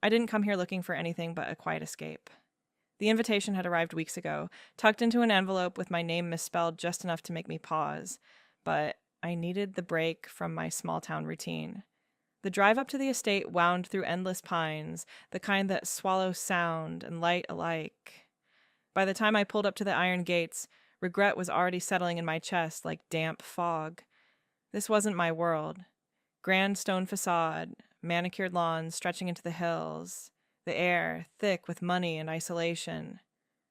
I didn't come here looking for anything but a quiet escape. The invitation had arrived weeks ago, tucked into an envelope with my name misspelled just enough to make me pause, but I needed the break from my small town routine. The drive up to the estate wound through endless pines, the kind that swallow sound and light alike. By the time I pulled up to the iron gates, regret was already settling in my chest like damp fog. This wasn't my world. Grand stone facade, manicured lawns stretching into the hills, the air thick with money and isolation.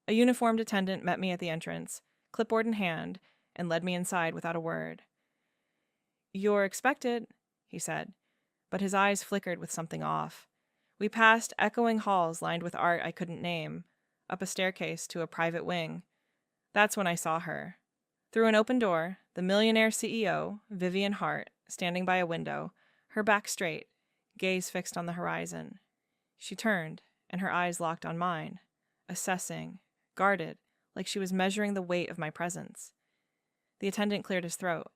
A uniformed attendant met me at the entrance, clipboard in hand, and led me inside without a word. "You're expected," he said, but his eyes flickered with something off. We passed echoing halls lined with art I couldn't name, up a staircase to a private wing. That's when I saw her. Through an open door, the Millionair CEO, Vivian Hart, standing by a window, her back straight, gaze fixed on the horizon. She turned, and her eyes locked on mine, assessing, guarded, like she was measuring the weight of my presence. The attendant cleared his throat.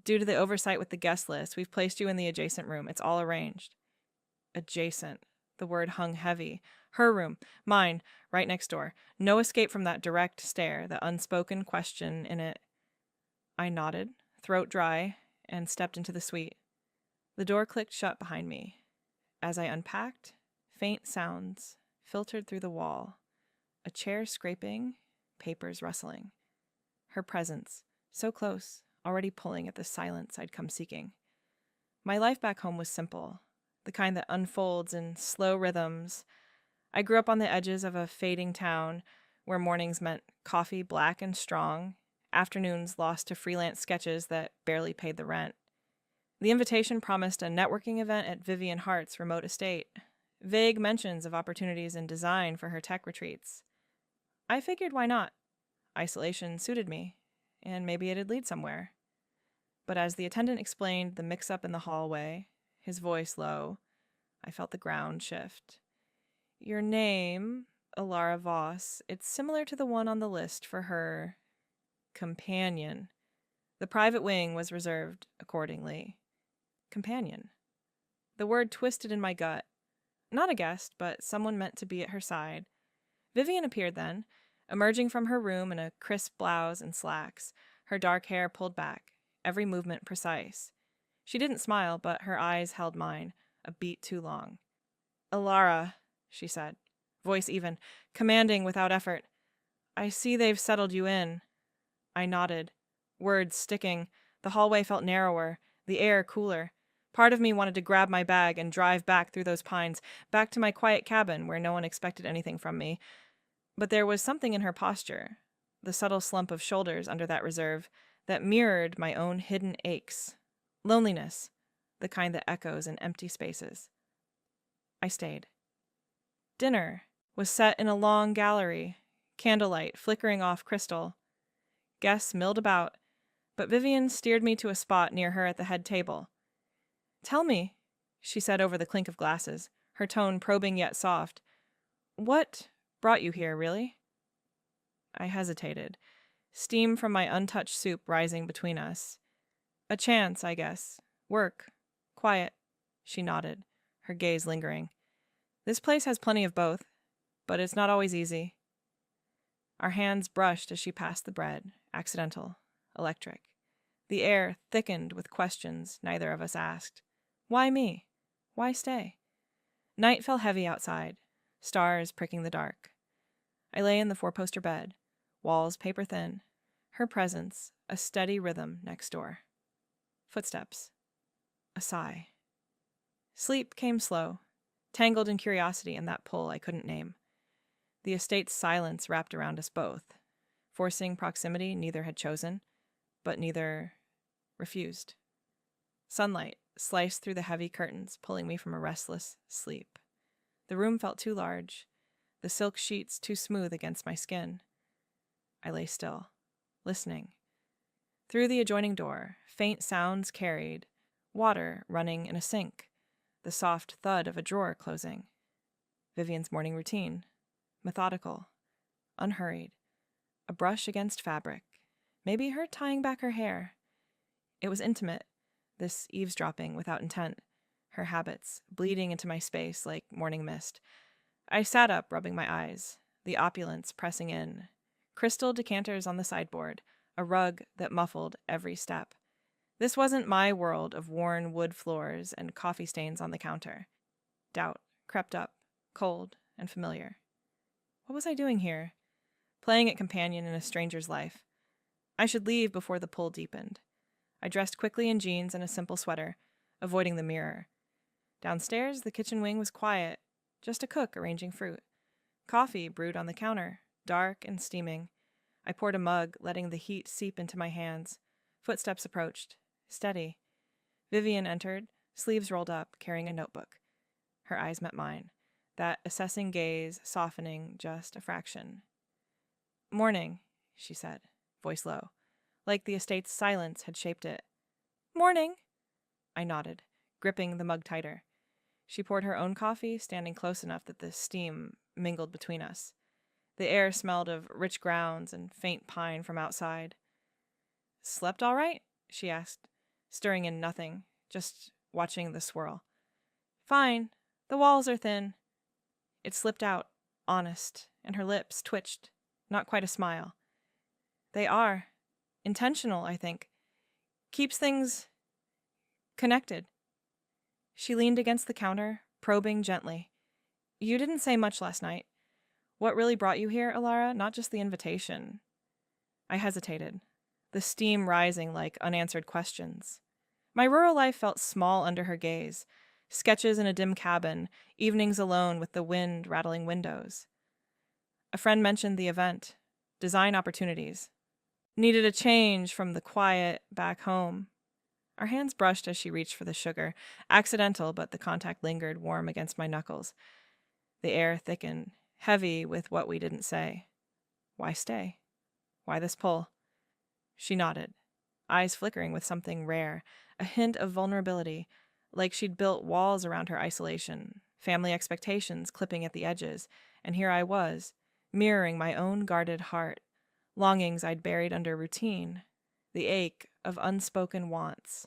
"Due to the oversight with the guest list, we've placed you in the adjacent room. It's all arranged." Adjacent. The word hung heavy. Her room, mine, right next door. No escape from that direct stare, the unspoken question in it. I nodded, throat dry, and stepped into the suite. The door clicked shut behind me. As I unpacked, faint sounds filtered through the wall. A chair scraping, papers rustling. Her presence, so close, already pulling at the silence I'd come seeking. My life back home was simple, the kind that unfolds in slow rhythms. I grew up on the edges of a fading town where mornings meant coffee black and strong, afternoons lost to freelance sketches that barely paid the rent. The invitation promised a networking event at Vivian Hart's remote estate, vague mentions of opportunities in design for her tech retreats. I figured why not? Isolation suited me, and maybe it'd lead somewhere. But as the attendant explained the mix-up in the hallway, his voice low, I felt the ground shift. "Your name, Alara Voss, it's similar to the one on the list for her companion." The private wing was reserved accordingly. Companion. The word twisted in my gut. Not a guest, but someone meant to be at her side. Vivian appeared then, emerging from her room in a crisp blouse and slacks, her dark hair pulled back, every movement precise. She didn't smile, but her eyes held mine, a beat too long. "Alara," she said, voice even, commanding without effort. "I see they've settled you in." I nodded, words sticking. The hallway felt narrower, the air cooler. Part of me wanted to grab my bag and drive back through those pines, back to my quiet cabin where no one expected anything from me. But there was something in her posture, the subtle slump of shoulders under that reserve, that mirrored my own hidden aches. Loneliness, the kind that echoes in empty spaces. I stayed. Dinner was set in a long gallery, candlelight flickering off crystal. Guests milled about, but Vivian steered me to a spot near her at the head table. "Tell me," she said over the clink of glasses, her tone probing yet soft, "what brought you here, really?" I hesitated, steam from my untouched soup rising between us. "A chance, I guess. Work. Quiet." She nodded, her gaze lingering. "This place has plenty of both, but it's not always easy." Our hands brushed as she passed the bread, accidental, electric. The air thickened with questions neither of us asked. Why me? Why stay? Night fell heavy outside, stars pricking the dark. I lay in the four-poster bed, walls paper-thin, her presence a steady rhythm next door. Footsteps. A sigh. Sleep came slow, tangled in curiosity and that pull I couldn't name. The estate's silence wrapped around us both, forcing proximity neither had chosen, but neither refused. Sunlight sliced through the heavy curtains, pulling me from a restless sleep. The room felt too large, the silk sheets too smooth against my skin. I lay still, listening. Through the adjoining door, faint sounds carried, water running in a sink, the soft thud of a drawer closing. Vivian's morning routine, methodical, unhurried, a brush against fabric, maybe her tying back her hair. It was intimate, this eavesdropping without intent, her habits, bleeding into my space like morning mist. I sat up, rubbing my eyes, the opulence pressing in. Crystal decanters on the sideboard, a rug that muffled every step. This wasn't my world of worn wood floors and coffee stains on the counter. Doubt crept up, cold and familiar. What was I doing here? Playing at companion in a stranger's life. I should leave before the pull deepened. I dressed quickly in jeans and a simple sweater, avoiding the mirror. Downstairs, the kitchen wing was quiet, just a cook arranging fruit. Coffee brewed on the counter, dark and steaming. I poured a mug, letting the heat seep into my hands. Footsteps approached, steady. Vivian entered, sleeves rolled up, carrying a notebook. Her eyes met mine, that assessing gaze softening just a fraction. "Morning," she said, voice low, like the estate's silence had shaped it. "Morning." I nodded, gripping the mug tighter. She poured her own coffee, standing close enough that the steam mingled between us. The air smelled of rich grounds and faint pine from outside. "Slept all right?" she asked, stirring in nothing, just watching the swirl. "Fine. The walls are thin." It slipped out, honest, and her lips twitched, not quite a smile. "They are. Intentional, I think. Keeps things connected." She leaned against the counter, probing gently. "You didn't say much last night. What really brought you here, Alara? Not just the invitation." I hesitated, the steam rising like unanswered questions. My rural life felt small under her gaze. Sketches in a dim cabin, evenings alone with the wind rattling windows. A friend mentioned the event, design opportunities. Needed a change from the quiet back home. Our hands brushed as she reached for the sugar. Accidental, but the contact lingered warm against my knuckles. The air thickened, heavy with what we didn't say. Why stay? Why this pull? She nodded, eyes flickering with something rare, a hint of vulnerability, like she'd built walls around her isolation, family expectations clipping at the edges, and here I was, mirroring my own guarded heart, longings I'd buried under routine, the ache of unspoken wants.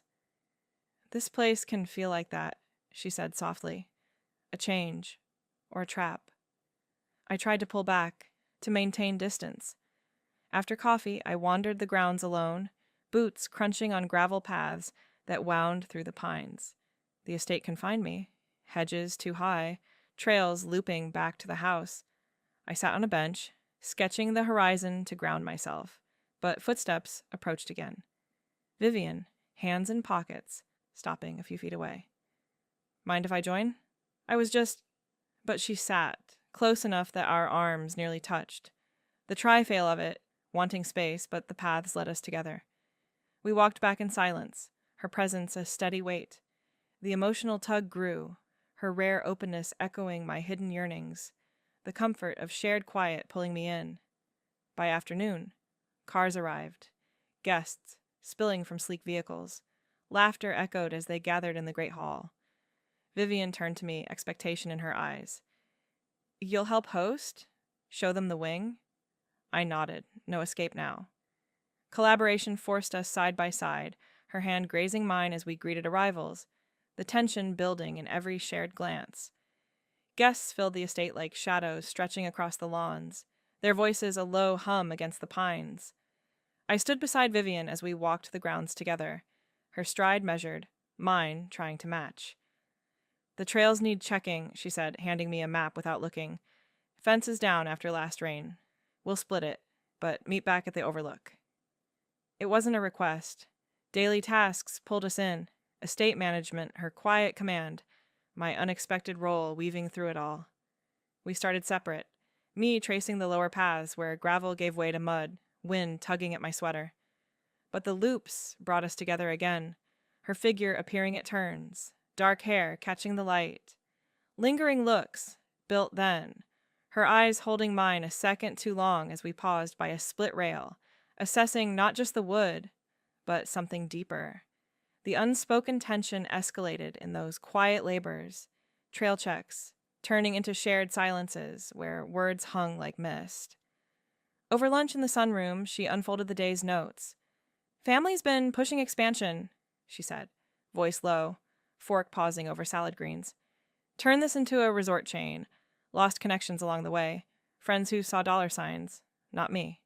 "This place can feel like that," she said softly. "A change, or a trap." I tried to pull back, to maintain distance. After coffee, I wandered the grounds alone, boots crunching on gravel paths that wound through the pines. The estate confined me, hedges too high, trails looping back to the house. I sat on a bench, sketching the horizon to ground myself, but footsteps approached again. Vivian, hands in pockets, stopping a few feet away. "Mind if I join?" But she sat, close enough that our arms nearly touched. The tri-fail of it, wanting space, but the paths led us together. We walked back in silence, her presence a steady weight. The emotional tug grew, her rare openness echoing my hidden yearnings, the comfort of shared quiet pulling me in. By afternoon, cars arrived, guests spilling from sleek vehicles. Laughter echoed as they gathered in the great hall. Vivian turned to me, expectation in her eyes. "You'll help host? Show them the wing?" I nodded, no escape now. Collaboration forced us side by side, her hand grazing mine as we greeted arrivals, the tension building in every shared glance. Guests filled the estate like shadows stretching across the lawns, their voices a low hum against the pines. I stood beside Vivian as we walked the grounds together, her stride measured, mine trying to match. "The trails need checking," she said, handing me a map without looking. "Fence is down after last rain. We'll split it, but meet back at the overlook." It wasn't a request. Daily tasks pulled us in, estate management, her quiet command, my unexpected role weaving through it all. We started separate, me tracing the lower paths where gravel gave way to mud, wind tugging at my sweater. But the loops brought us together again, her figure appearing at turns, dark hair catching the light. Lingering looks, built then, her eyes holding mine a second too long as we paused by a split rail, assessing not just the wood, but something deeper. The unspoken tension escalated in those quiet labors, trail checks, turning into shared silences where words hung like mist. Over lunch in the sunroom, she unfolded the day's notes. "Family's been pushing expansion," she said, voice low, fork pausing over salad greens. Turn this into a resort chain. Lost connections along the way. Friends who saw dollar signs. Not me.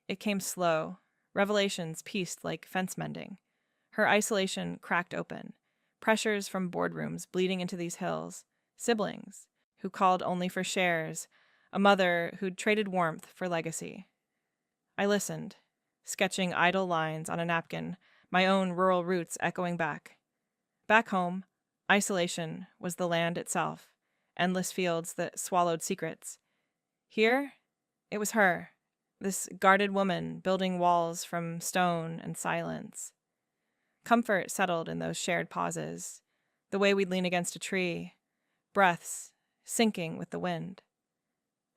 It came slow. Revelations pieced like fence mending. Her isolation cracked open. Pressures from boardrooms bleeding into these hills. Siblings who called only for shares. A mother who'd traded warmth for legacy. I listened, sketching idle lines on a napkin, my own rural roots echoing back. Back home, isolation was the land itself, endless fields that swallowed secrets. Here, it was her, this guarded woman building walls from stone and silence. Comfort settled in those shared pauses, the way we'd lean against a tree, breaths sinking with the wind.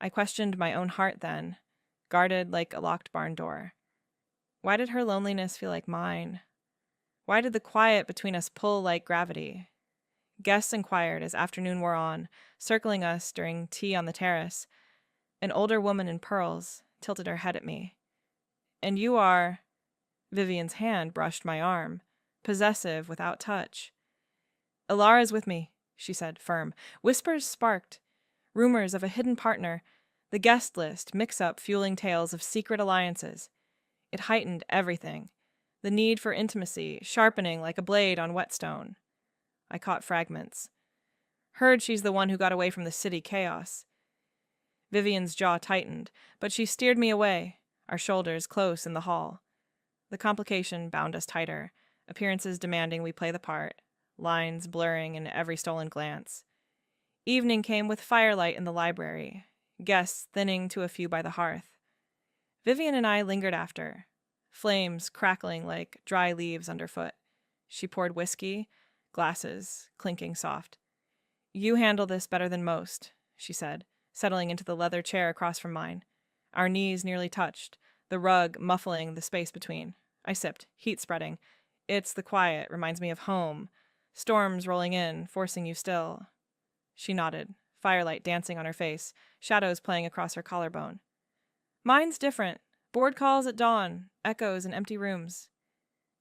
I questioned my own heart then, guarded like a locked barn door. Why did her loneliness feel like mine? Why did the quiet between us pull like gravity? Guests inquired as afternoon wore on, circling us during tea on the terrace. An older woman in pearls tilted her head at me. And you are... Vivian's hand brushed my arm, possessive without touch. Ilara's with me, she said, firm. Whispers sparked. Rumors of a hidden partner. The guest list mix-up fueling tales of secret alliances. It heightened everything. The need for intimacy, sharpening like a blade on whetstone. I caught fragments. Heard she's the one who got away from the city chaos. Vivian's jaw tightened, but she steered me away, our shoulders close in the hall. The complication bound us tighter, appearances demanding we play the part, lines blurring in every stolen glance. Evening came with firelight in the library, guests thinning to a few by the hearth. Vivian and I lingered after, flames crackling like dry leaves underfoot. She poured whiskey, glasses clinking soft. You handle this better than most, she said, settling into the leather chair across from mine. Our knees nearly touched, the rug muffling the space between. I sipped, heat spreading. It's the quiet, reminds me of home. Storms rolling in, forcing you still. She nodded, firelight dancing on her face, shadows playing across her collarbone. Mine's different. Board calls at dawn, echoes in empty rooms.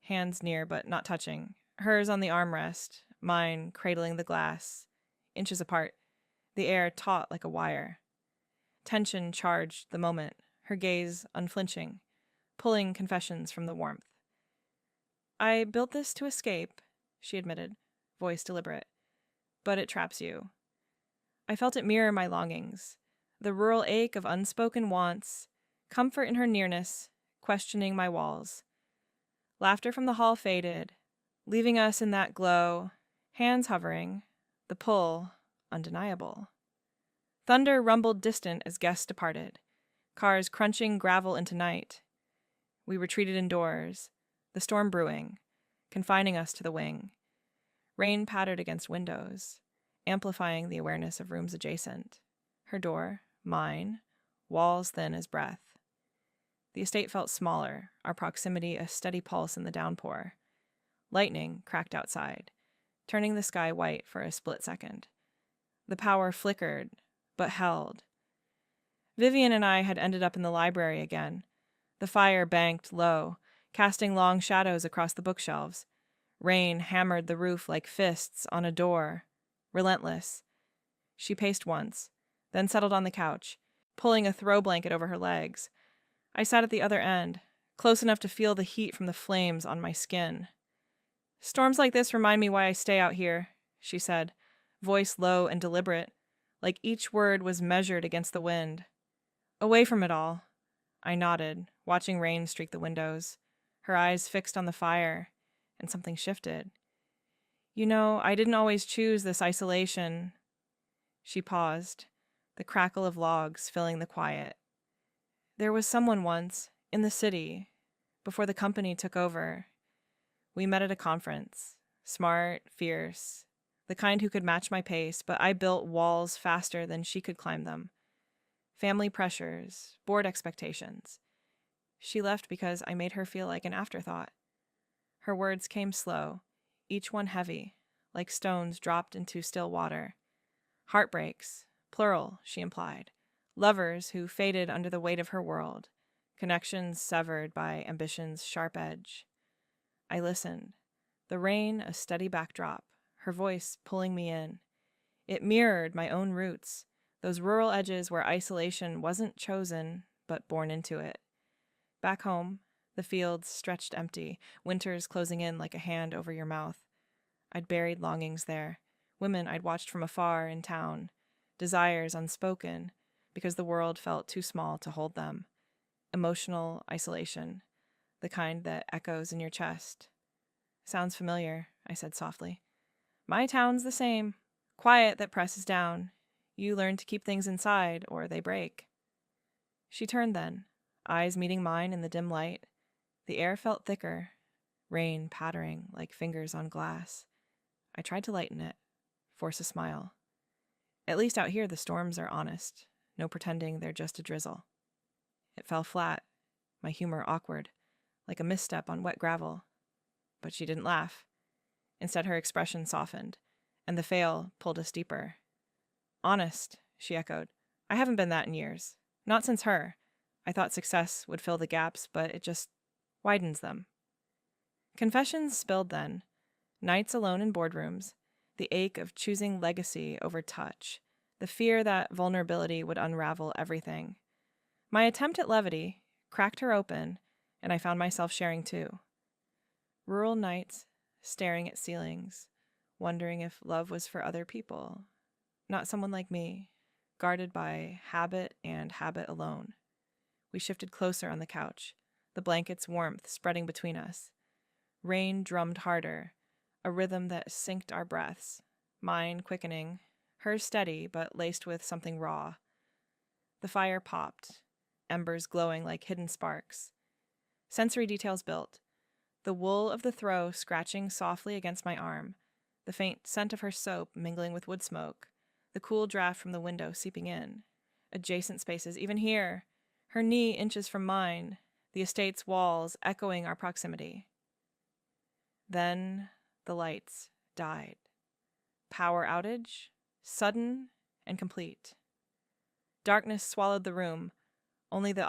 Hands near but not touching. Hers on the armrest, mine cradling the glass. Inches apart, the air taut like a wire. Tension charged the moment, her gaze unflinching, pulling confessions from the warmth. I built this to escape, she admitted, voice deliberate. But it traps you. I felt it mirror my longings, the rural ache of unspoken wants, comfort in her nearness, questioning my walls. Laughter from the hall faded, leaving us in that glow, hands hovering, the pull undeniable. Thunder rumbled distant as guests departed, cars crunching gravel into night. We retreated indoors, the storm brewing, confining us to the wing. Rain pattered against windows, amplifying the awareness of rooms adjacent. Her door, mine, walls thin as breath. The estate felt smaller, our proximity a steady pulse in the downpour. Lightning cracked outside, turning the sky white for a split second. The power flickered, but held. Vivian and I had ended up in the library again. The fire banked low, casting long shadows across the bookshelves. Rain hammered the roof like fists on a door, relentless. She paced once, then settled on the couch, pulling a throw blanket over her legs. I sat at the other end, close enough to feel the heat from the flames on my skin. Storms like this remind me why I stay out here, she said, voice low and deliberate, like each word was measured against the wind. Away from it all. I nodded, watching rain streak the windows, her eyes fixed on the fire, and something shifted. You know, I didn't always choose this isolation. She paused, the crackle of logs filling the quiet. There was someone once, in the city, before the company took over. We met at a conference, smart, fierce, the kind who could match my pace, but I built walls faster than she could climb them. Family pressures, board expectations. She left because I made her feel like an afterthought. Her words came slow, each one heavy, like stones dropped into still water. Heartbreaks, plural, she implied. Lovers who faded under the weight of her world. Connections severed by ambition's sharp edge. I listened, the rain a steady backdrop, her voice pulling me in. It mirrored my own roots, those rural edges where isolation wasn't chosen, but born into it. Back home, the fields stretched empty, winters closing in like a hand over your mouth. I'd buried longings there, women I'd watched from afar in town, desires unspoken, because the world felt too small to hold them. Emotional isolation, the kind that echoes in your chest. Sounds familiar, I said softly. My town's the same. Quiet that presses down. You learn to keep things inside, or they break. She turned then, eyes meeting mine in the dim light. The air felt thicker, rain pattering like fingers on glass. I tried to lighten it, force a smile. At least out here the storms are honest, no pretending they're just a drizzle. It fell flat, my humor awkward, like a misstep on wet gravel. But she didn't laugh. Instead, her expression softened, and the fail pulled us deeper. Honest, she echoed. I haven't been that in years. Not since her. I thought success would fill the gaps, but it just widens them. Confessions spilled then. Nights alone in boardrooms, the ache of choosing legacy over touch, the fear that vulnerability would unravel everything. My attempt at levity cracked her open, and I found myself sharing too. Rural nights, staring at ceilings, wondering if love was for other people, not someone like me, guarded by habit and habit alone. We shifted closer on the couch, the blanket's warmth spreading between us. Rain drummed harder, a rhythm that synced our breaths, mine quickening, hers steady but laced with something raw. The fire popped, embers glowing like hidden sparks. Sensory details built, the wool of the throw scratching softly against my arm, the faint scent of her soap mingling with wood smoke, the cool draft from the window seeping in. Adjacent spaces, even here, her knee inches from mine, the estate's walls echoing our proximity. Then the lights died. Power outage, sudden and complete. Darkness swallowed the room, only the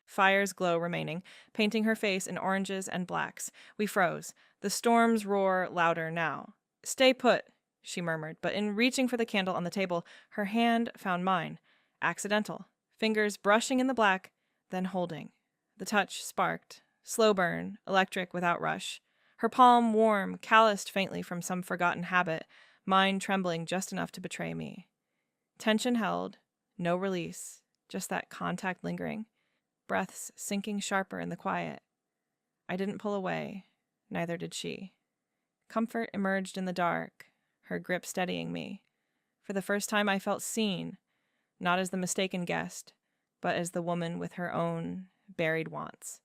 fire's glow remaining, painting her face in oranges and blacks. We froze, the storm's roar louder now. Stay put, she murmured, but in reaching for the candle on the table, her hand found mine. Accidental, fingers brushing in the black, then holding. The touch sparked, slow burn, electric without rush. Her palm warm, calloused faintly from some forgotten habit, mine trembling just enough to betray me. Tension held, no release, just that contact lingering, breaths sinking sharper in the quiet. I didn't pull away, neither did she. Comfort emerged in the dark, her grip steadying me. For the first time I felt seen, not as the mistaken guest, but as the woman with her own buried wants.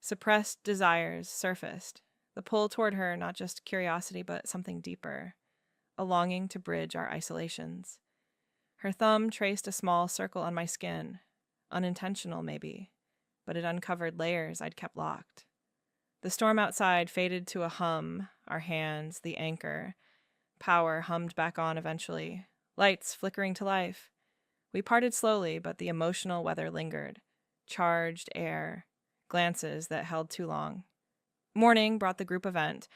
Suppressed desires surfaced, the pull toward her not just curiosity but something deeper, a longing to bridge our isolations. Her thumb traced a small circle on my skin, unintentional maybe, but it uncovered layers I'd kept locked. The storm outside faded to a hum, our hands, the anchor. Power hummed back on eventually, lights flickering to life. We parted slowly, but the emotional weather lingered. Charged air, glances that held too long. Morning brought the group event,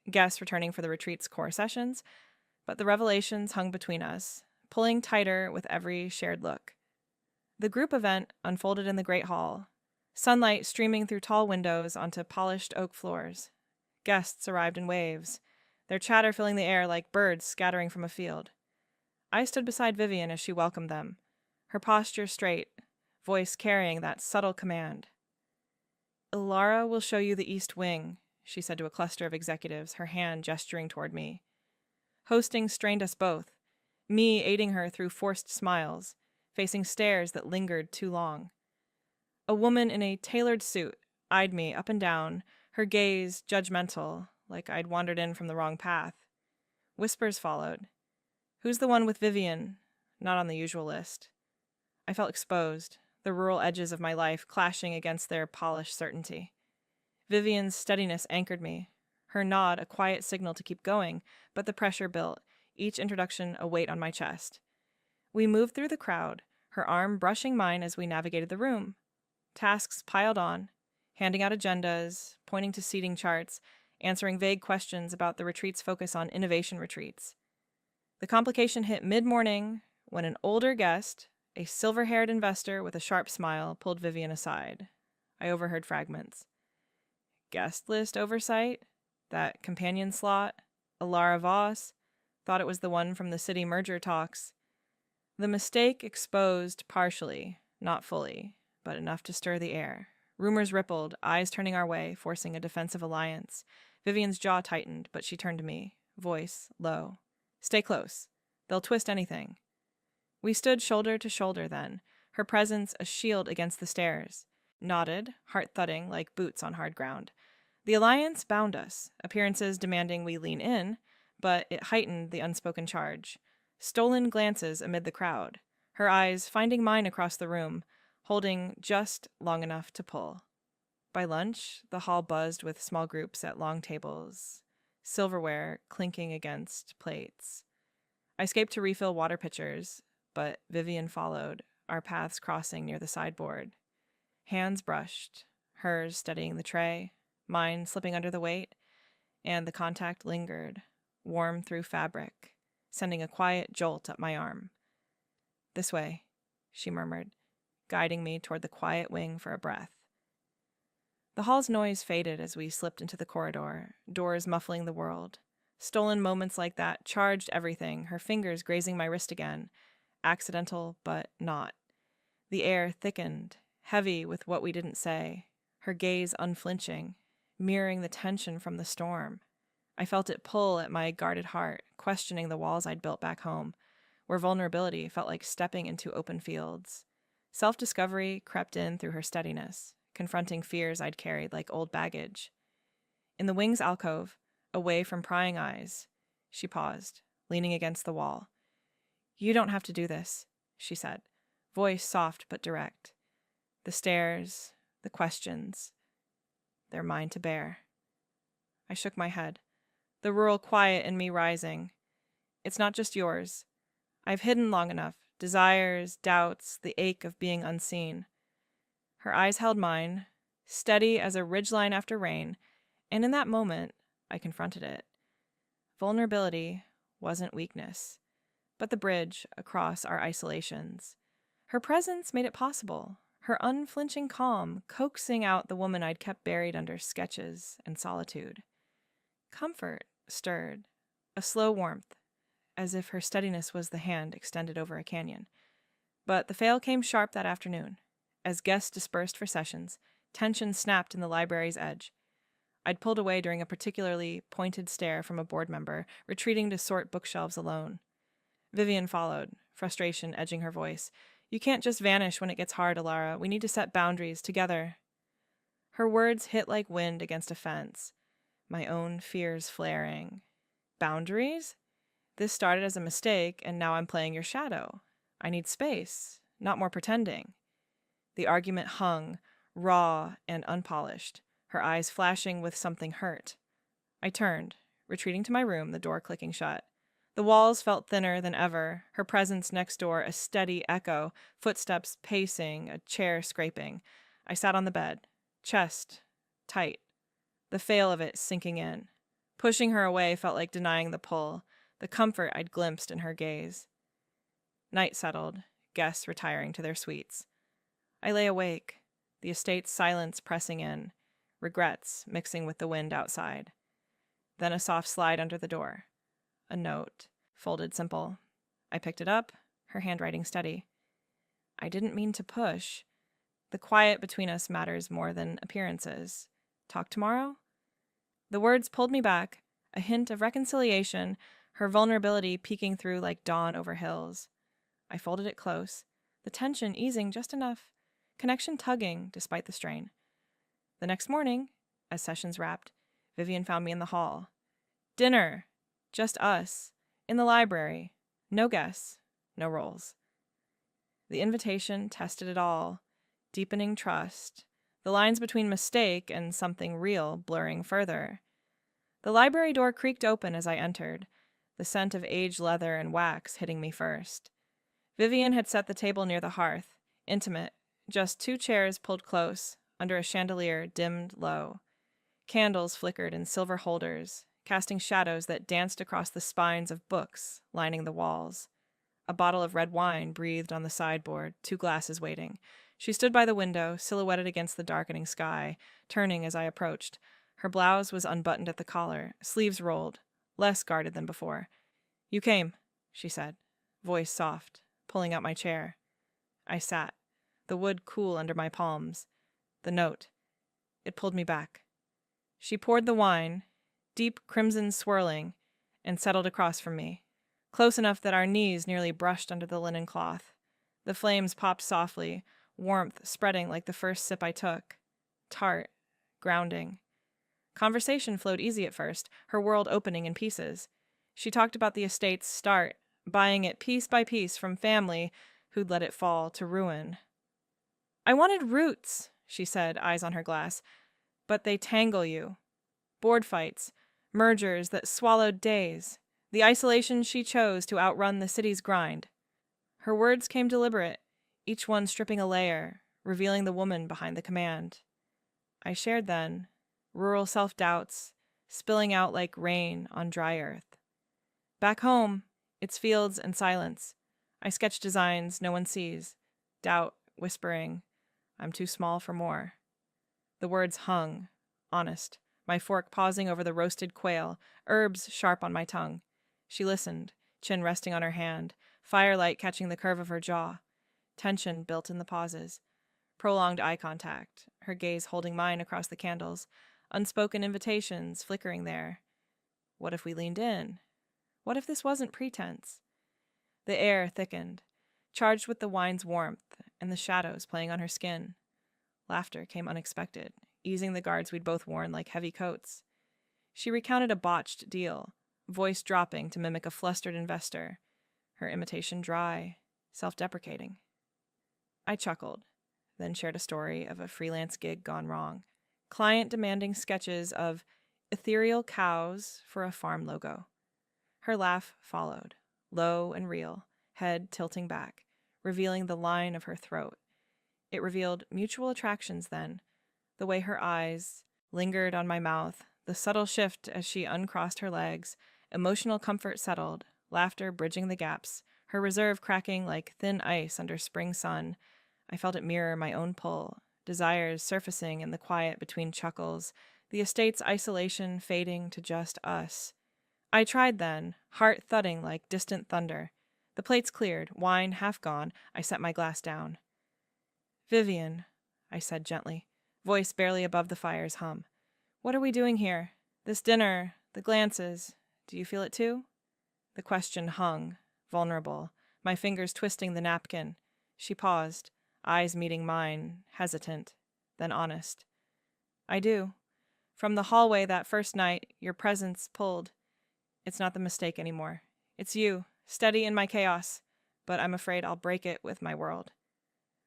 guests returning for the retreat's core sessions, but the revelations hung between us, pulling tighter with every shared look. The group event unfolded in the great hall, sunlight streaming through tall windows onto polished oak floors. Guests arrived in waves, their chatter filling the air like birds scattering from a field. I stood beside Vivian as she welcomed them, her posture straight, voice carrying that subtle command. Ilara will show you the East Wing, she said to a cluster of executives, her hand gesturing toward me. Hosting strained us both, me aiding her through forced smiles, facing stares that lingered too long. A woman in a tailored suit eyed me up and down, her gaze judgmental, like I'd wandered in from the wrong path. Whispers followed. Who's the one with Vivian? Not on the usual list. I felt exposed, the rural edges of my life clashing against their polished certainty. Vivian's steadiness anchored me, her nod a quiet signal to keep going, but the pressure built, each introduction a weight on my chest. We moved through the crowd, her arm brushing mine as we navigated the room. Tasks piled on, handing out agendas, pointing to seating charts, answering vague questions about the retreat's focus on innovation retreats. The complication hit mid-morning when an older guest, a silver-haired investor with a sharp smile, pulled Vivian aside. I overheard fragments. Guest list oversight? That companion slot? Alara Voss? Thought it was the one from the city merger talks. The mistake exposed partially, not fully, but enough to stir the air. Rumors rippled, eyes turning our way, forcing a defensive alliance. Vivian's jaw tightened, but she turned to me, voice low. Stay close. They'll twist anything. We stood shoulder to shoulder then, her presence a shield against the stairs. Nodded, heart thudding like boots on hard ground. The alliance bound us, appearances demanding we lean in, but it heightened the unspoken charge. Stolen glances amid the crowd, her eyes finding mine across the room, holding just long enough to pull. By lunch, the hall buzzed with small groups at long tables, silverware clinking against plates. I escaped to refill water pitchers, but Vivian followed, our paths crossing near the sideboard. Hands brushed, hers steadying the tray, mine slipping under the weight, and the contact lingered, warm through fabric, sending a quiet jolt up my arm. This way, she murmured, guiding me toward the quiet wing for a breath. The hall's noise faded as we slipped into the corridor, doors muffling the world. Stolen moments like that charged everything, her fingers grazing my wrist again, accidental but not. The air thickened, heavy with what we didn't say, her gaze unflinching, mirroring the tension from the storm. I felt it pull at my guarded heart, questioning the walls I'd built back home, where vulnerability felt like stepping into open fields. Self-discovery crept in through her steadiness, confronting fears I'd carried like old baggage. In the wing's alcove, away from prying eyes, she paused, leaning against the wall. You don't have to do this, she said, voice soft but direct. The stares, the questions, they're mine to bear. I shook my head, the rural quiet in me rising. It's not just yours. I've hidden long enough, desires, doubts, the ache of being unseen. Her eyes held mine, steady as a ridgeline after rain, and in that moment, I confronted it. Vulnerability wasn't weakness, but the bridge across our isolations. Her presence made it possible, her unflinching calm coaxing out the woman I'd kept buried under sketches and solitude. Comfort stirred, a slow warmth, as if her steadiness was the hand extended over a canyon. But the fail came sharp that afternoon. As guests dispersed for sessions, tension snapped in the library's edge. I'd pulled away during a particularly pointed stare from a board member, retreating to sort bookshelves alone. Vivian followed, frustration edging her voice. You can't just vanish when it gets hard, Alara. We need to set boundaries together. Her words hit like wind against a fence, my own fears flaring. Boundaries? This started as a mistake, and now I'm playing your shadow. I need space, not more pretending. The argument hung, raw and unpolished, her eyes flashing with something hurt. I turned, retreating to my room, the door clicking shut. The walls felt thinner than ever, her presence next door a steady echo, footsteps pacing, a chair scraping. I sat on the bed, chest tight, the fail of it sinking in. Pushing her away felt like denying the pull, the comfort I'd glimpsed in her gaze. Night settled, guests retiring to their suites. I lay awake, the estate's silence pressing in, regrets mixing with the wind outside. Then a soft slide under the door. A note, folded simple. I picked it up, her handwriting steady. I didn't mean to push. The quiet between us matters more than appearances. Talk tomorrow? The words pulled me back, a hint of reconciliation, her vulnerability peeking through like dawn over hills. I folded it close, the tension easing just enough, connection tugging despite the strain. The next morning, as sessions wrapped, Vivian found me in the hall. Dinner! Just us. In the library. No guests. No roles. The invitation tested it all, deepening trust, the lines between mistake and something real blurring further. The library door creaked open as I entered, the scent of aged leather and wax hitting me first. Vivian had set the table near the hearth, intimate, just 2 chairs pulled close, under a chandelier dimmed low. Candles flickered in silver holders, casting shadows that danced across the spines of books lining the walls. A bottle of red wine breathed on the sideboard, 2 glasses waiting. She stood by the window, silhouetted against the darkening sky, turning as I approached. Her blouse was unbuttoned at the collar, sleeves rolled, less guarded than before. "You came," she said, voice soft, pulling out my chair. I sat, the wood cool under my palms. The note. It pulled me back. She poured the wine, deep crimson swirling, and settled across from me, close enough that our knees nearly brushed under the linen cloth. The flames popped softly, warmth spreading like the first sip I took. Tart, grounding. Conversation flowed easy at first, her world opening in pieces. She talked about the estate's start, buying it piece by piece from family who'd let it fall to ruin. "I wanted roots," she said, eyes on her glass, "but they tangle you. Board fights, mergers that swallowed days, the isolation she chose to outrun the city's grind." Her words came deliberate, each one stripping a layer, revealing the woman behind the command. I shared then, rural self-doubts, spilling out like rain on dry earth. Back home, it's fields and silence. I sketch designs no one sees, doubt whispering, "I'm too small for more." The words hung, honest, my fork pausing over the roasted quail, herbs sharp on my tongue. She listened, chin resting on her hand, firelight catching the curve of her jaw. Tension built in the pauses. Prolonged eye contact, her gaze holding mine across the candles, unspoken invitations flickering there. What if we leaned in? What if this wasn't pretense? The air thickened, charged with the wine's warmth and the shadows playing on her skin. Laughter came unexpected, easing the guards we'd both worn like heavy coats. She recounted a botched deal, voice dropping to mimic a flustered investor, her imitation dry, self-deprecating. I chuckled, then shared a story of a freelance gig gone wrong. Client demanding sketches of ethereal cows for a farm logo. Her laugh followed, low and real, head tilting back, revealing the line of her throat. It revealed mutual attractions then, the way her eyes lingered on my mouth, the subtle shift as she uncrossed her legs, emotional comfort settled, laughter bridging the gaps, her reserve cracking like thin ice under spring sun. I felt it mirror my own pull, desires surfacing in the quiet between chuckles, the estate's isolation fading to just us. I tried then, heart thudding like distant thunder. The plates cleared, wine half gone, I set my glass down. "Vivian," I said gently, voice barely above the fire's hum. "What are we doing here? This dinner, the glances, do you feel it too?" The question hung, vulnerable, my fingers twisting the napkin. She paused, eyes meeting mine, hesitant, then honest. "I do. From the hallway that first night, your presence pulled. It's not the mistake anymore. It's you, steady in my chaos, but I'm afraid I'll break it with my world."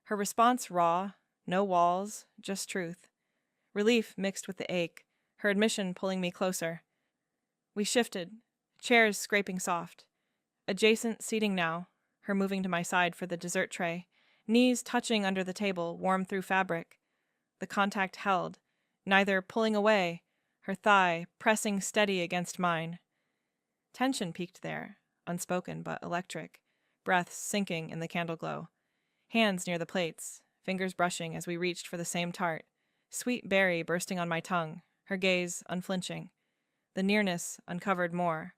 Her response raw, no walls, just truth. Relief mixed with the ache, her admission pulling me closer. We shifted, chairs scraping soft. Adjacent seating now, her moving to my side for the dessert tray, knees touching under the table, warm through fabric. The contact held, neither pulling away, her thigh pressing steady against mine. Tension peaked there, unspoken but electric, breaths sinking in the candle glow. Hands near the plates, fingers brushing as we reached for the same tart, sweet berry bursting on my tongue, her gaze unflinching. The nearness uncovered more,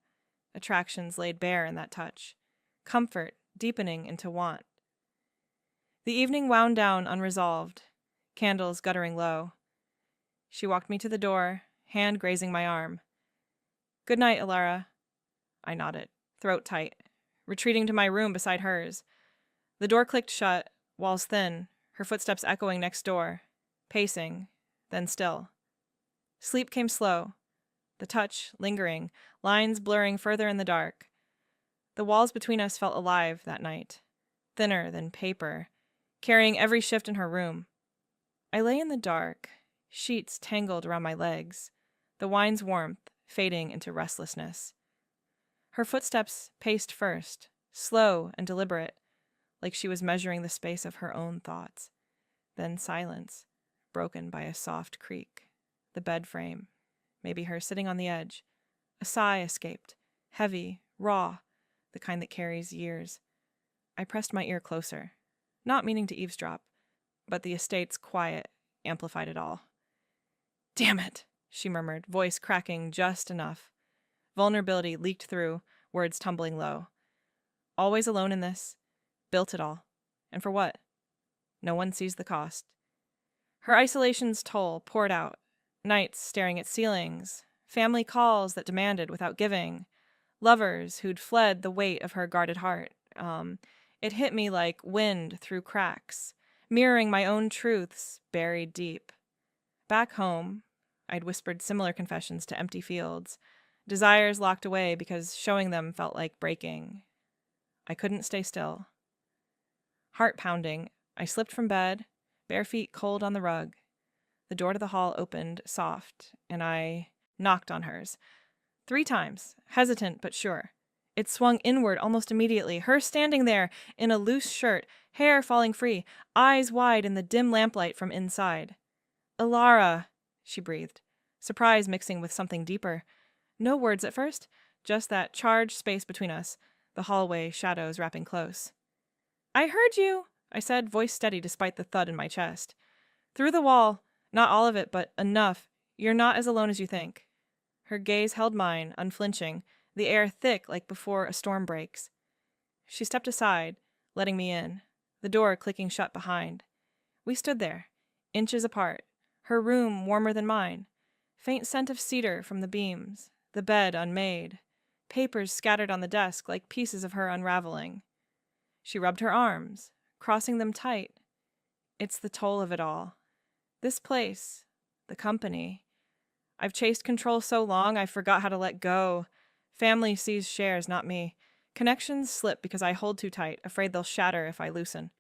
attractions laid bare in that touch, comfort deepening into want. The evening wound down unresolved, candles guttering low. She walked me to the door, hand grazing my arm. "Good night, Alara." I nodded, throat tight, retreating to my room beside hers. The door clicked shut, walls thin, her footsteps echoing next door, pacing, then still. Sleep came slow, the touch lingering, lines blurring further in the dark. The walls between us felt alive that night, thinner than paper, carrying every shift in her room. I lay in the dark, sheets tangled around my legs, the wine's warmth fading into restlessness. Her footsteps paced first, slow and deliberate, like she was measuring the space of her own thoughts. Then silence, broken by a soft creak, the bed frame maybe her sitting on the edge. A sigh escaped, heavy, raw, the kind that carries years. I pressed my ear closer, not meaning to eavesdrop, but the estate's quiet amplified it all. "Damn it," she murmured, voice cracking just enough. Vulnerability leaked through, words tumbling low. Always alone in this. Built it all. And for what? No one sees the cost. Her isolation's toll poured out. Nights staring at ceilings. Family calls that demanded without giving. Lovers who'd fled the weight of her guarded heart. It hit me like wind through cracks, mirroring my own truths buried deep. Back home, I'd whispered similar confessions to empty fields, desires locked away because showing them felt like breaking. I couldn't stay still. Heart pounding, I slipped from bed, bare feet cold on the rug. The door to the hall opened, soft, and I knocked on hers. 3 times, hesitant but sure. It swung inward almost immediately, her standing there in a loose shirt, hair falling free, eyes wide in the dim lamplight from inside. "Ilara," she breathed, surprise mixing with something deeper. No words at first, just that charged space between us, the hallway shadows wrapping close. "I heard you," I said, voice steady despite the thud in my chest. "Through the wall, not all of it, but enough. You're not as alone as you think." Her gaze held mine, unflinching, the air thick like before a storm breaks. She stepped aside, letting me in, the door clicking shut behind. We stood there, inches apart, her room warmer than mine, faint scent of cedar from the beams, the bed unmade, papers scattered on the desk like pieces of her unraveling. She rubbed her arms, crossing them tight. It's the toll of it all. This place, the company. I've chased control so long I forgot how to let go. Family sees shares, not me. Connections slip because I hold too tight, afraid they'll shatter if I loosen.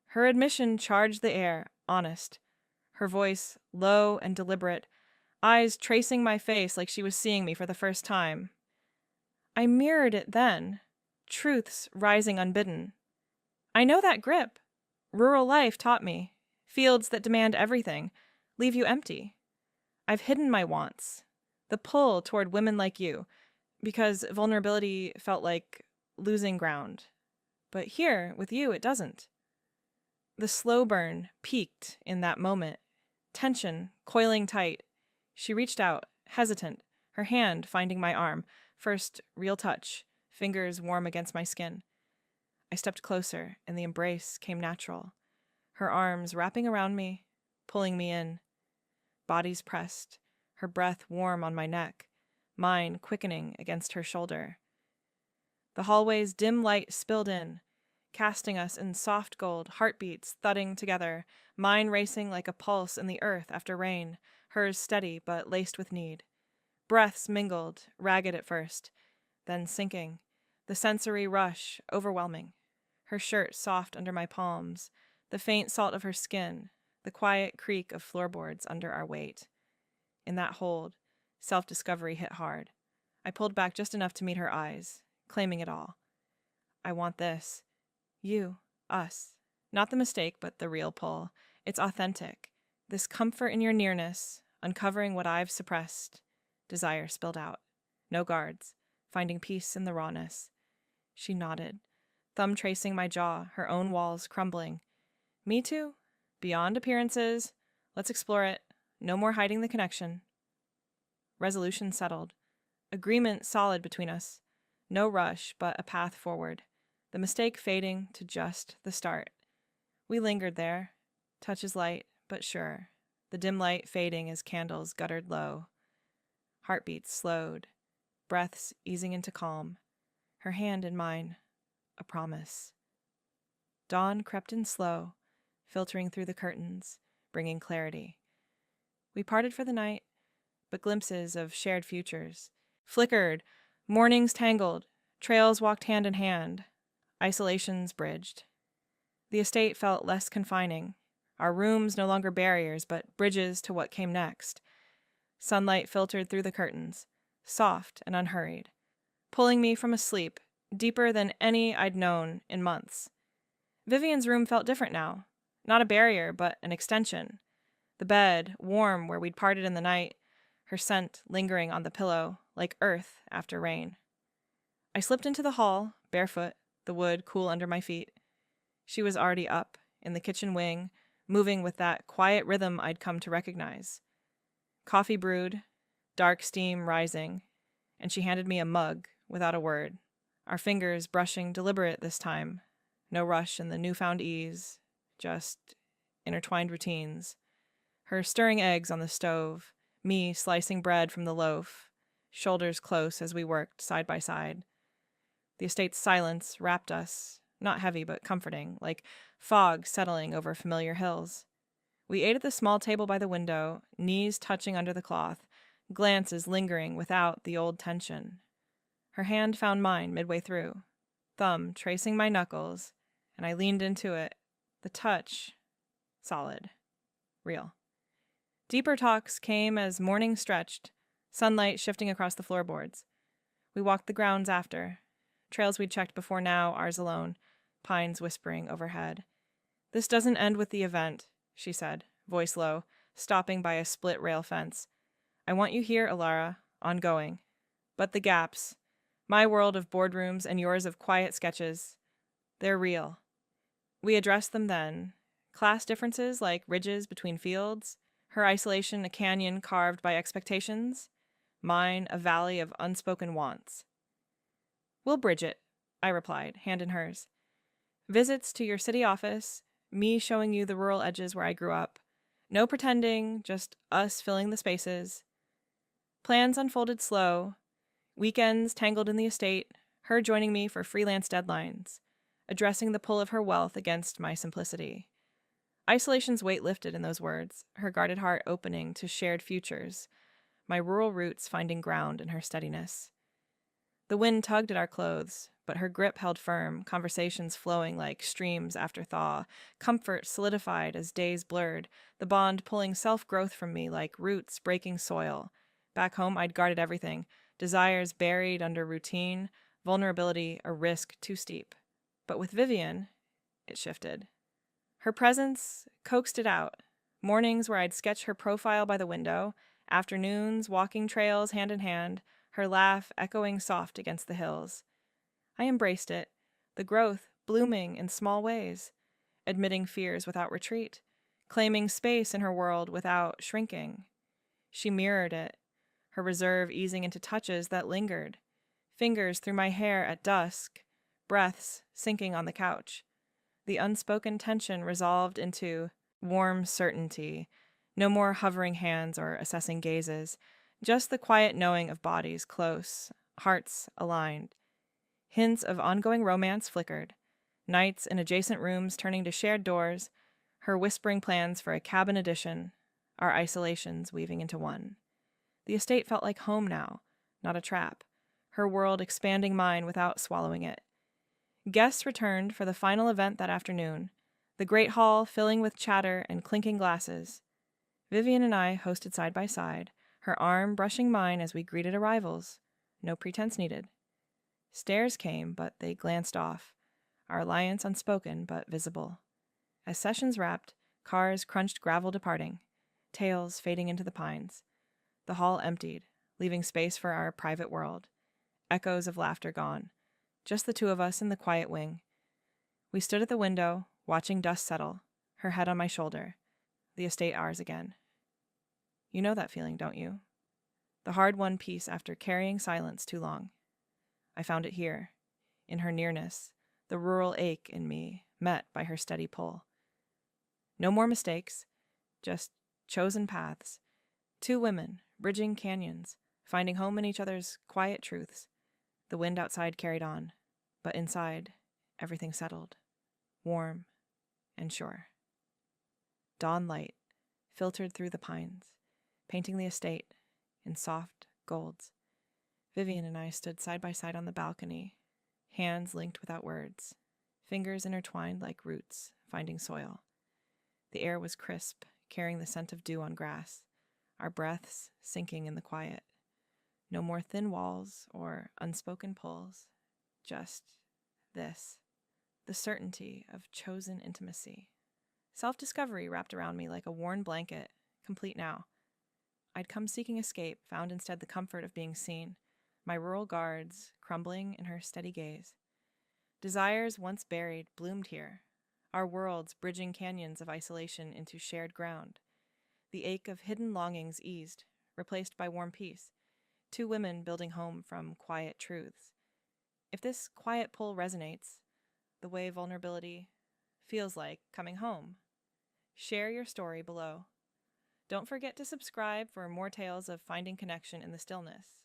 Her admission charged the air, honest. Her voice, low and deliberate, eyes tracing my face like she was seeing me for the first time. I mirrored it then, truths rising unbidden. I know that grip. Rural life taught me. Fields that demand everything, leave you empty. I've hidden my wants, the pull toward women like you, because vulnerability felt like losing ground. But here, with you, it doesn't. The slow burn peaked in that moment, tension coiling tight. She reached out, hesitant, her hand finding my arm, first real touch, fingers warm against my skin. I stepped closer, and the embrace came natural. Her arms wrapping around me, pulling me in. Bodies pressed, her breath warm on my neck, mine quickening against her shoulder. The hallway's dim light spilled in, casting us in soft gold, heartbeats thudding together, mine racing like a pulse in the earth after rain, hers steady but laced with need. Breaths mingled, ragged at first, then sinking, the sensory rush overwhelming. Her shirt soft under my palms, the faint salt of her skin, the quiet creak of floorboards under our weight. In that hold, self-discovery hit hard. I pulled back just enough to meet her eyes, claiming it all. I want this. You. Us. Not the mistake, but the real pull. It's authentic. This comfort in your nearness, uncovering what I've suppressed. Desire spilled out. No guards. Finding peace in the rawness. She nodded, thumb tracing my jaw, her own walls crumbling. Me too? Beyond appearances. Let's explore it. No more hiding the connection. Resolution settled. Agreement solid between us. No rush, but a path forward. The mistake fading to just the start. We lingered there. Touches light, but sure. The dim light fading as candles guttered low. Heartbeats slowed. Breaths easing into calm. Her hand in mine. A promise. Dawn crept in slow, filtering through the curtains, bringing clarity. We parted for the night, but glimpses of shared futures flickered, mornings tangled, trails walked hand in hand, isolations bridged. The estate felt less confining, our rooms no longer barriers, but bridges to what came next. Sunlight filtered through the curtains, soft and unhurried, pulling me from a sleep deeper than any I'd known in months. Vivian's room felt different now, not a barrier, but an extension. The bed, warm where we'd parted in the night, her scent lingering on the pillow like earth after rain. I slipped into the hall, barefoot, the wood cool under my feet. She was already up, in the kitchen wing, moving with that quiet rhythm I'd come to recognize. Coffee brewed, dark steam rising, and she handed me a mug without a word, our fingers brushing deliberate this time. No rush in the newfound ease, just intertwined routines. Her stirring eggs on the stove, me slicing bread from the loaf, shoulders close as we worked side by side. The estate's silence wrapped us, not heavy but comforting, like fog settling over familiar hills. We ate at the small table by the window, knees touching under the cloth, glances lingering without the old tension. Her hand found mine midway through, thumb tracing my knuckles, and I leaned into it. The touch, solid, real. Deeper talks came as morning stretched, sunlight shifting across the floorboards. We walked the grounds after, trails we'd checked before now, ours alone, pines whispering overhead. "This doesn't end with the event," she said, voice low, stopping by a split rail fence. "I want you here, Alara, ongoing. But the gaps, my world of boardrooms and yours of quiet sketches, they're real." We addressed them then. Class differences like ridges between fields, her isolation a canyon carved by expectations, mine a valley of unspoken wants. "We'll bridge it," I replied, hand in hers. "Visits to your city office, me showing you the rural edges where I grew up. No pretending, just us filling the spaces." Plans unfolded slow. Weekends tangled in the estate, her joining me for freelance deadlines, addressing the pull of her wealth against my simplicity. Isolation's weight lifted in those words, her guarded heart opening to shared futures, my rural roots finding ground in her steadiness. The wind tugged at our clothes, but her grip held firm, conversations flowing like streams after thaw, comfort solidified as days blurred, the bond pulling self-growth from me like roots breaking soil. Back home, I'd guarded everything, desires buried under routine, vulnerability a risk too steep. But with Vivian, it shifted. Her presence coaxed it out. Mornings where I'd sketch her profile by the window, afternoons walking trails hand in hand, her laugh echoing soft against the hills. I embraced it, the growth blooming in small ways, admitting fears without retreat, claiming space in her world without shrinking. She mirrored it, her reserve easing into touches that lingered, fingers through my hair at dusk, breaths sinking on the couch. The unspoken tension resolved into warm certainty, no more hovering hands or assessing gazes, just the quiet knowing of bodies close, hearts aligned. Hints of ongoing romance flickered, nights in adjacent rooms turning to shared doors, her whispering plans for a cabin addition, our isolations weaving into one. The estate felt like home now, not a trap, her world expanding mine without swallowing it. Guests returned for the final event that afternoon, the great hall filling with chatter and clinking glasses. Vivian and I hosted side by side, her arm brushing mine as we greeted arrivals. No pretense needed. Stares came, but they glanced off, our alliance unspoken but visible. As sessions wrapped, cars crunched gravel departing, tails fading into the pines. The hall emptied, leaving space for our private world. Echoes of laughter gone. Just the two of us in the quiet wing. We stood at the window, watching dust settle, her head on my shoulder. The estate ours again. You know that feeling, don't you? The hard-won peace after carrying silence too long. I found it here, in her nearness, the rural ache in me, met by her steady pull. No more mistakes, just chosen paths. Two women, bridging canyons, finding home in each other's quiet truths. The wind outside carried on, but inside, everything settled, warm and sure. Dawn light filtered through the pines, painting the estate in soft golds. Vivian and I stood side by side on the balcony, hands linked without words, fingers intertwined like roots finding soil. The air was crisp, carrying the scent of dew on grass, our breaths sinking in the quiet. No more thin walls or unspoken pulls, just this, the certainty of chosen intimacy. Self-discovery wrapped around me like a worn blanket, complete now. I'd come seeking escape, found instead the comfort of being seen, my rural guards crumbling in her steady gaze. Desires once buried bloomed here, our worlds bridging canyons of isolation into shared ground. The ache of hidden longings eased, replaced by warm peace, two women building home from quiet truths. If this quiet pull resonates, the way vulnerability feels like coming home, share your story below. Don't forget to subscribe for more tales of finding connection in the stillness.